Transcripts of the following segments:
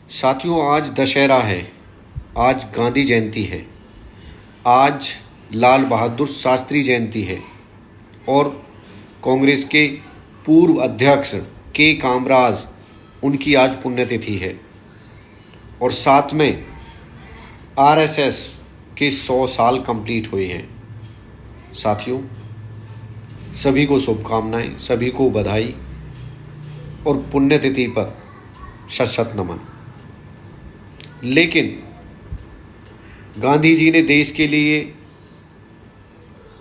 साथियों, आज दशहरा है, आज गांधी जयंती है, आज लाल बहादुर शास्त्री जयंती है और कांग्रेस के पूर्व अध्यक्ष के कामराज उनकी आज पुण्यतिथि है और साथ में आरएसएस के 100 साल कंप्लीट हुए हैं। साथियों, सभी को शुभकामनाएं, सभी को बधाई और पुण्यतिथि पर शत शत नमन। लेकिन गांधी जी ने देश के लिए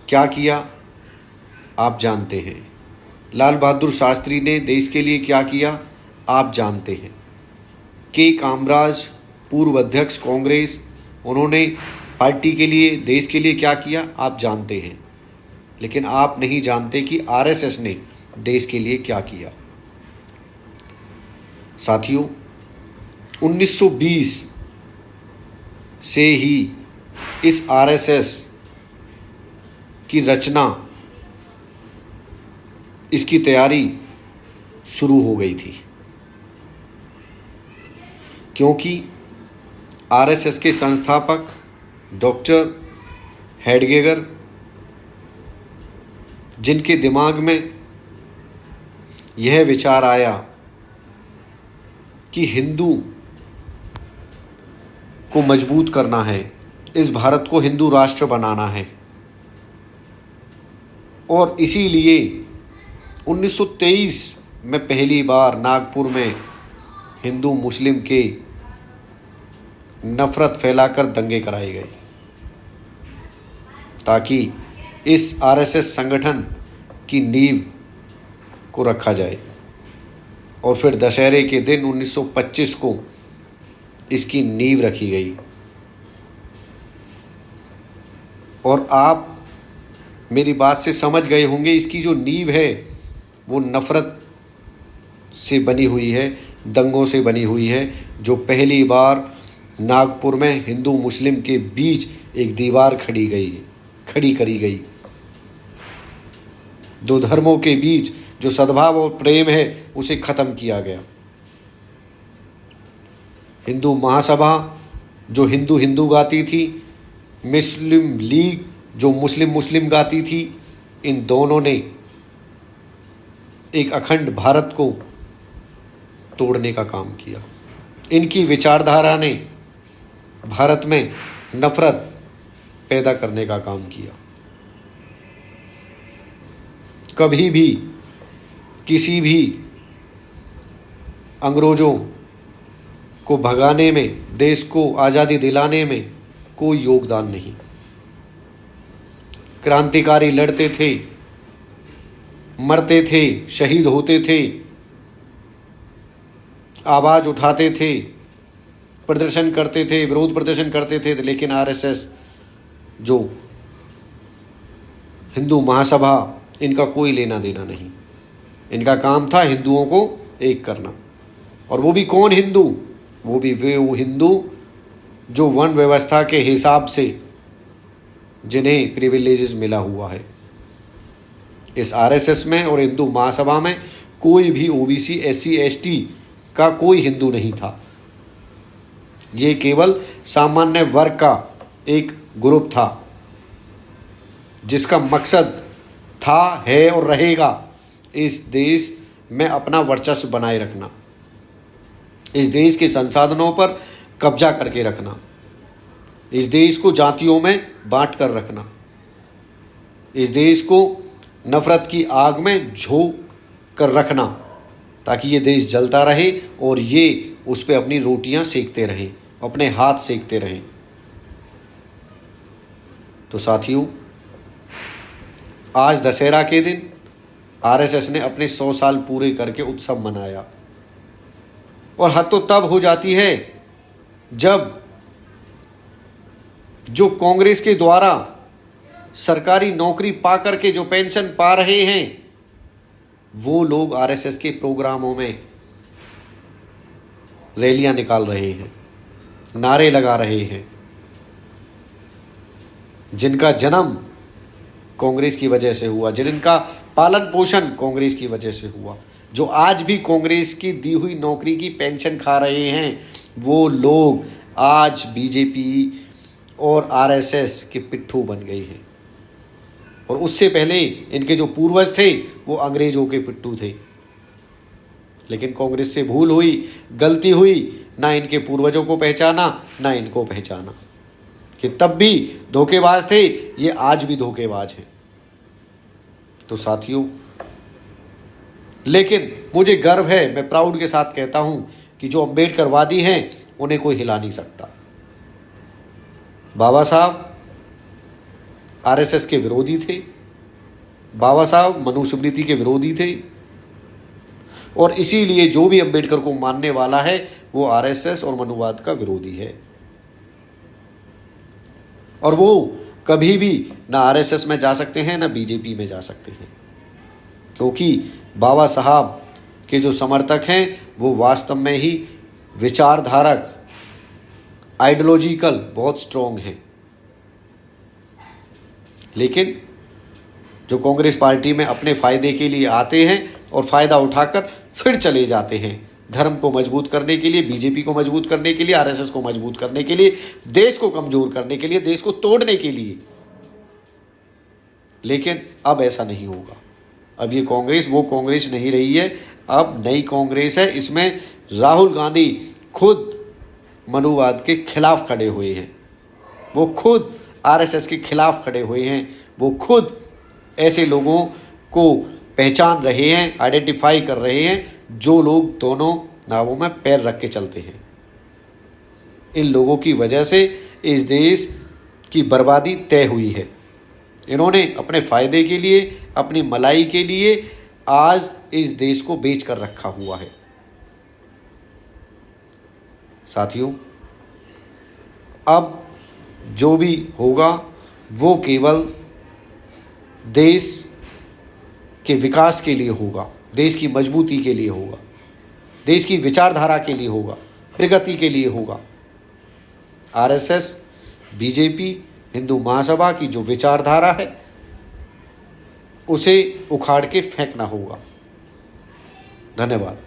क्या किया आप जानते हैं। लाल बहादुर शास्त्री ने देश के लिए क्या किया आप जानते हैं। के कामराज पूर्व अध्यक्ष कांग्रेस, उन्होंने पार्टी के लिए, देश के लिए क्या किया आप जानते हैं। लेकिन आप नहीं जानते कि आरएसएस ने देश के लिए क्या किया। साथियों, 1920 से ही इस आरएसएस की रचना, इसकी तैयारी शुरू हो गई थी, क्योंकि आरएसएस के संस्थापक डॉक्टर हेडगेगर, जिनके दिमाग में यह विचार आया कि हिंदू को मजबूत करना है, इस भारत को हिंदू राष्ट्र बनाना है, और इसीलिए 1923 में पहली बार नागपुर में हिंदू मुस्लिम के नफरत फैलाकर दंगे कराए गए, ताकि इस आरएसएस संगठन की नींव को रखा जाए। और फिर दशहरे के दिन 1925 को इसकी नींव रखी गई। और आप मेरी बात से समझ गए होंगे, इसकी जो नींव है वो नफ़रत से बनी हुई है, दंगों से बनी हुई है, जो पहली बार नागपुर में हिंदू मुस्लिम के बीच एक दीवार खड़ी करी गई। दो धर्मों के बीच जो सद्भाव और प्रेम है उसे ख़त्म किया गया। हिंदू महासभा जो हिंदू हिंदू गाती थी, मुस्लिम लीग जो मुस्लिम मुस्लिम गाती थी, इन दोनों ने एक अखंड भारत को तोड़ने का काम किया। इनकी विचारधारा ने भारत में नफरत पैदा करने का काम किया। कभी भी किसी भी अंग्रेजों को भगाने में, देश को आज़ादी दिलाने में कोई योगदान नहीं। क्रांतिकारी लड़ते थे, मरते थे, शहीद होते थे, आवाज़ उठाते थे, प्रदर्शन करते थे, विरोध प्रदर्शन करते थे, लेकिन आरएसएस जो हिंदू महासभा, इनका कोई लेना देना नहीं। इनका काम था हिंदुओं को एक करना। और वो भी कौन हिंदू? वो भी वो हिंदू जो वर्ण व्यवस्था के हिसाब से जिन्हें प्रिविलेजेस मिला हुआ है। इस आरएसएस में और हिंदू महासभा में कोई भी ओबीसी, एससी, एसटी का कोई हिंदू नहीं था। ये केवल सामान्य वर्ग का एक ग्रुप था, जिसका मकसद था, है और रहेगा इस देश में अपना वर्चस्व बनाए रखना, इस देश के संसाधनों पर कब्जा करके रखना, इस देश को जातियों में बांट कर रखना, इस देश को नफरत की आग में झोंक कर रखना, ताकि ये देश जलता रहे और ये उस पर अपनी रोटियां सेकते रहें, अपने हाथ सेकते रहें। तो साथियों, आज दशहरा के दिन आरएसएस ने अपने 100 साल पूरे करके उत्सव मनाया। और हद तो तब हो जाती है जब जो कांग्रेस के द्वारा सरकारी नौकरी पा करके जो पेंशन पा रहे हैं, वो लोग आरएसएस के प्रोग्रामों में रैलियां निकाल रहे हैं, नारे लगा रहे हैं। जिनका जन्म कांग्रेस की वजह से हुआ, जिनका पालन पोषण कांग्रेस की वजह से हुआ, जो आज भी कांग्रेस की दी हुई नौकरी की पेंशन खा रहे हैं, वो लोग आज बीजेपी और आरएसएस के पिट्ठू बन गए हैं। और उससे पहले इनके जो पूर्वज थे वो अंग्रेजों के पिट्ठू थे। लेकिन कांग्रेस से भूल हुई, गलती हुई, ना इनके पूर्वजों को पहचाना ना इनको पहचाना, कि तब भी धोखेबाज थे, ये आज भी धोखेबाज हैं। तो साथियों, लेकिन मुझे गर्व है, मैं प्राउड के साथ कहता हूं कि जो अम्बेडकरवादी हैं उन्हें कोई हिला नहीं सकता। बाबा साहब आरएसएस के विरोधी थे, बाबा साहब मनुस्मृति के विरोधी थे, और इसीलिए जो भी अम्बेडकर को मानने वाला है वो आरएसएस और मनुवाद का विरोधी है। और वो कभी भी ना आरएसएस में जा सकते हैं ना बीजेपी में जा सकते हैं, क्योंकि बाबा साहब के जो समर्थक हैं वो वास्तव में ही विचारधारक, आइडियोलॉजिकल बहुत स्ट्रॉन्ग हैं। लेकिन जो कांग्रेस पार्टी में अपने फायदे के लिए आते हैं और फायदा उठाकर फिर चले जाते हैं, धर्म को मजबूत करने के लिए, बीजेपी को मजबूत करने के लिए, आरएसएस को मजबूत करने के लिए, देश को कमजोर करने के लिए, देश को तोड़ने के लिए। लेकिन अब ऐसा नहीं होगा। अब ये कांग्रेस वो कांग्रेस नहीं रही है, अब नई कांग्रेस है। इसमें राहुल गांधी खुद मनुवाद के खिलाफ खड़े हुए हैं, वो खुद आरएसएस के खिलाफ खड़े हुए हैं, वो खुद ऐसे लोगों को पहचान रहे हैं, आइडेंटिफाई कर रहे हैं जो लोग दोनों नावों में पैर रख के चलते हैं। इन लोगों की वजह से इस देश की बर्बादी तय हुई है। इन्होंने अपने फायदे के लिए, अपनी मलाई के लिए आज इस देश को बेच कर रखा हुआ है। साथियों, अब जो भी होगा वो केवल देश के विकास के लिए होगा, देश की मजबूती के लिए होगा, देश की विचारधारा के लिए होगा, प्रगति के लिए होगा। आरएसएस, बीजेपी, हिंदू महासभा की जो विचारधारा है उसे उखाड़ के फेंकना होगा। धन्यवाद।